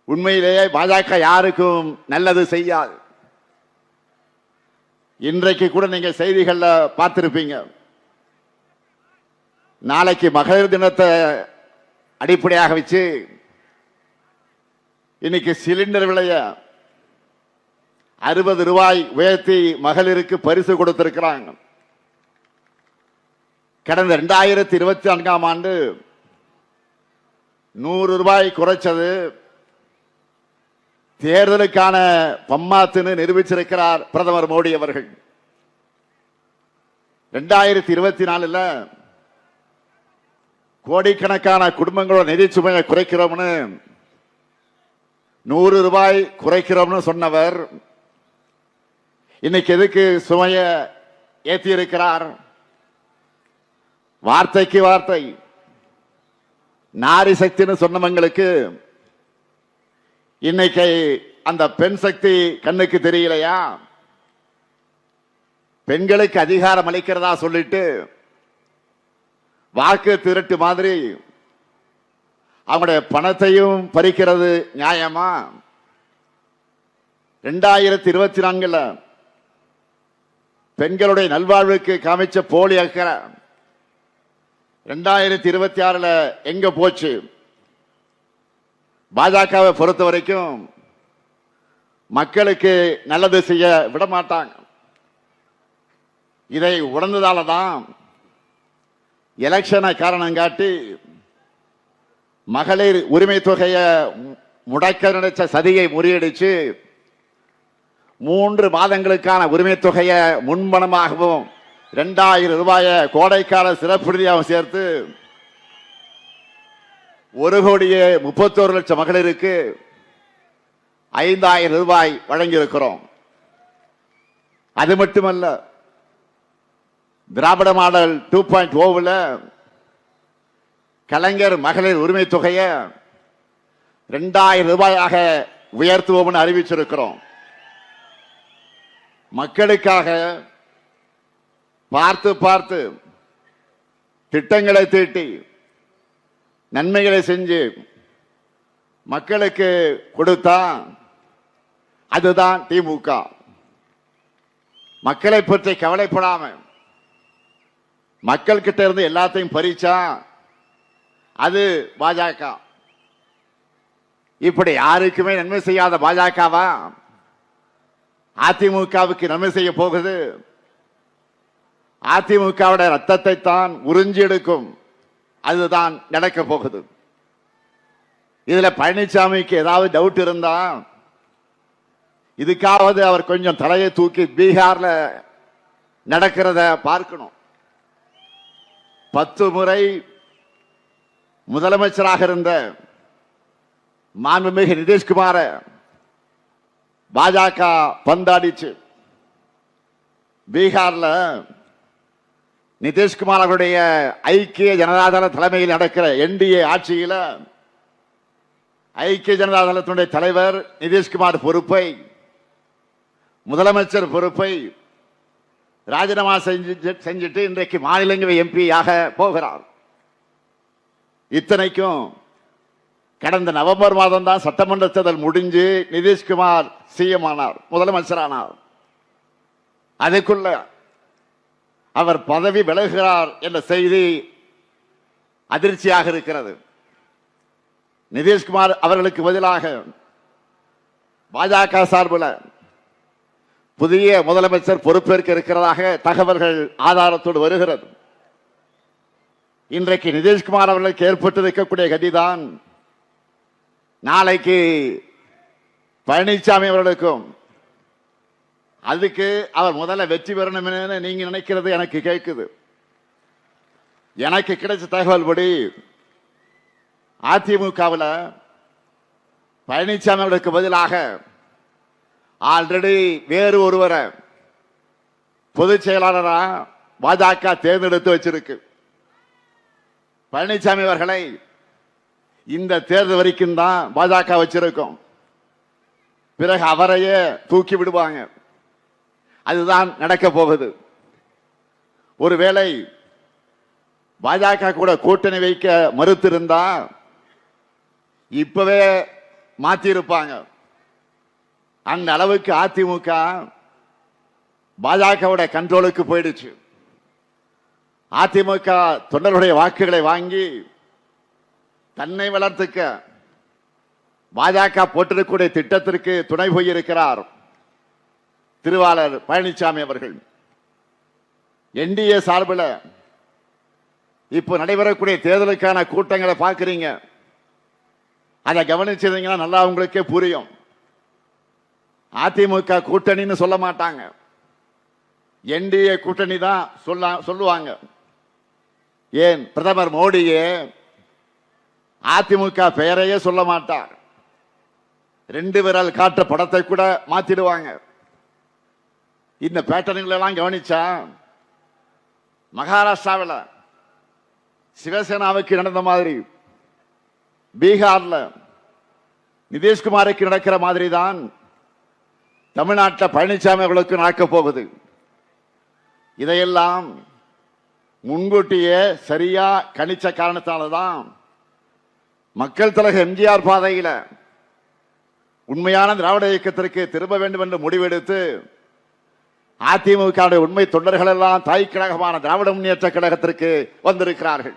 உண்மையிலேயே பாஜக யாருக்கும் நல்லது செய்யாது. இன்றைக்கு கூட நீங்க செய்திகள்ல பார்த்திருப்பீங்க. நாளைக்கு மகளிர் தினத்தை அடிப்படையாக வச்சு இன்னைக்கு சிலிண்டர் விலைய 60 ரூபாய் உயர்த்தி மகளிருக்கு பரிசு கொடுத்திருக்கிறாங்க. கடந்த 2024ஆம் ஆண்டு 100 ரூபாய் குறைச்சது தேர்தலுக்கான பம்மாத்துன்னு நிரூபிச்சிருக்கிறார் பிரதமர் மோடி அவர்கள். 2024 கோடிக்கணக்கான குடும்பங்களோட நிதி சுமையை குறைக்கிறோம்னு 100 ரூபாய் குறைக்கிறோம்னு சொன்னவர் இன்னைக்கு எதுக்கு சுமைய ஏற்றி இருக்கிறார்? வார்த்தைக்கு வார்த்தை நாரி சக்தின்னு சொன்னவங்களுக்கு இன்னைக்கு அந்த பெண் சக்தி கண்ணுக்கு தெரியலையா? பெண்களுக்கு அதிகாரம் அளிக்கிறதா சொல்லிட்டு வாக்கு திரட்டு மாதிரி அவங்களுடைய பணத்தையும் பறிக்கிறது நியாயமா? 2024 பெண்களுடைய நல்வாழ்வுக்கு காமிச்ச போலி அக்கறை 2026 எங்க போச்சு? பாஜகவை பொறுத்த வரைக்கும் மக்களுக்கு நல்லது செய்ய விட மாட்டாங்க. இதை உணர்ந்ததால தான் எலெக்ஷனை காரணம் காட்டி மகளிர் உரிமை தொகையை முடக்க நினைச்ச சதியை முறியடிச்சு 3 மாதங்களுக்கான உரிமை தொகையை முன்பணமாகவும் 2000 ரூபாயை கோடைக்கால சிறப்பு நிதியாகவும் சேர்த்து 1,31,00,000 மகளிருக்கு 5,000 ரூபாய் வழங்கியிருக்கிறோம். அது மட்டுமல்ல, திராவிட மாடல் 2.0 கலைஞர் மகளிர் உரிமை தொகையை 2,000 ரூபாயாக உயர்த்துவோம்னு அறிவிச்சிருக்கிறோம். மக்களுக்காக பார்த்து பார்த்து திட்டங்களை தீட்டி நன்மைகளை செஞ்சு மக்களுக்கு கொடுத்தா அதுதான் திமுக. மக்களை பற்றி கவலைப்படாம மக்கள் கிட்ட இருந்து எல்லாத்தையும் பறிச்சா அது பாஜக. இப்படி யாருக்குமே நன்மை செய்யாத பாஜகவா அதிமுகவுக்கு நன்மை செய்ய போகுது? அதிமுகவுடைய ரத்தத்தை தான் உறிஞ்சி எடுக்கும். அதுதான் நடக்க போகுது. இதுல பழனிசாமிக்கு ஏதாவது டவுட் இருந்தா இதுக்காவது அவர் கொஞ்சம் தலையை தூக்கி பீகார்ல நடக்கிறத பார்க்கணும். 10 முறை முதலமைச்சராக இருந்த மாண்புமிகு நிதிஷ்குமார பாஜக பந்தாடிச்சு. பீகார்ல நிதிஷ்குமார் அவருடைய ஐக்கிய ஜனதாதள தலைமையில் நடக்கிற என்டிஏ ஆட்சியில் ஐக்கிய ஜனதாதளத்தினுடைய தலைவர் நிதிஷ்குமார் பொறுப்பை, முதலமைச்சர் பொறுப்பை ராஜினாமா செஞ்சுட்டு இன்றைக்கு மாநிலங்களவை எம்பியாக போகிறார். இத்தனைக்கும் கடந்த நவம்பர் மாதம் தான் சட்டமன்ற தேர்தல் முடிஞ்சு நிதிஷ்குமார் சிஎம் ஆனார், முதலமைச்சரானார். அதுக்குள்ள அவர் பதவி விலகுகிறார் என்ற செய்தி அதிர்ச்சியாக இருக்கிறது. நிதிஷ்குமார் அவர்களுக்கு பதிலாக பாஜக சார்பில் புதிய முதலமைச்சர் பொறுப்பேற்க இருக்கிறதாக தகவல்கள் ஆதாரத்தோடு வருகிறது. இன்றைக்கு நிதிஷ்குமார் அவர்களுக்கு ஏற்பட்டு இருக்கக்கூடிய கதிதான் நாளைக்கு பழனிசாமி அவர்களுக்கும். அதுக்கு அவர் முதல்ல வெற்றி பெறணும்னு நீங்க நினைக்கிறது எனக்கு கேட்குது. எனக்கு கிடைச்ச தகவல் படி அதிமுகவில் பழனிசாமி அவர்களுக்கு பதிலாக ஆல்ரெடி வேறு ஒருவரை பொதுச் செயலாளரா பாஜக தேர்ந்தெடுத்து வச்சிருக்கு. பழனிசாமி அவர்களை இந்த தேர்தல் வரைக்கும் தான் பாஜக வச்சிருக்கும். பிறகு அவரையே தூக்கி விடுவாங்க. அதுதான் நடக்க போகுது. ஒருவேளை பாஜக கூட கூட்டணி வைக்க மறுத்திருந்தா இப்பவே மாத்தி இருப்பாங்க. அந்த அளவுக்கு அதிமுக பாஜகவுடைய கண்ட்ரோலுக்கு போயிடுச்சு. அதிமுக தொண்டர்களுடைய வாக்குகளை வாங்கி தன்னை வளர்த்துக்க பாஜக போட்டிருக்கக்கூடிய திட்டத்திற்கு துணை போயிருக்கிறார் திருவாளர் பழனிசாமி அவர்கள். என்டிஏ சார்பில் இப்போ நடைபெறக்கூடிய தேர்தலுக்கான கூட்டங்களை பார்க்கிறீங்க. அதை கவனிச்சிருந்தீங்கன்னா நல்லா உங்களுக்கே புரியும். அதிமுக கூட்டணின்னு சொல்ல மாட்டாங்க, என்டிஏ கூட்டணி தான் சொல்லுவாங்க. ஏன் பிரதமர் மோடியே அதிமுக பெயரையே சொல்ல மாட்டார். 2 விரல் காட்டுற படத்தை கூட மாத்திடுவாங்க. இந்த பேட்டர்ன்கள் எல்லாம் கவனிச்சா மகாராஷ்டிராவில் சிவசேனாவுக்கு நடந்த மாதிரி, பீகார்ல நிதிஷ்குமாருக்கு நடக்கிற மாதிரி தான் தமிழ்நாட்டில் பழனிசாமி அவர்களுக்கு நடக்க போகுது. இதையெல்லாம் முன்கூட்டியே சரியா கணிச்ச காரணத்தால்தான் மக்கள் தலைவர் எம்ஜிஆர் பாதையில உண்மையான திராவிட இயக்கத்திற்கு திரும்ப வேண்டும் என்று முடிவெடுத்து அதிமுக உண்மை தொண்டர்கள் எல்லாம் தாய் கழகமான திராவிட முன்னேற்ற கழகத்திற்கு வந்திருக்கிறார்கள்.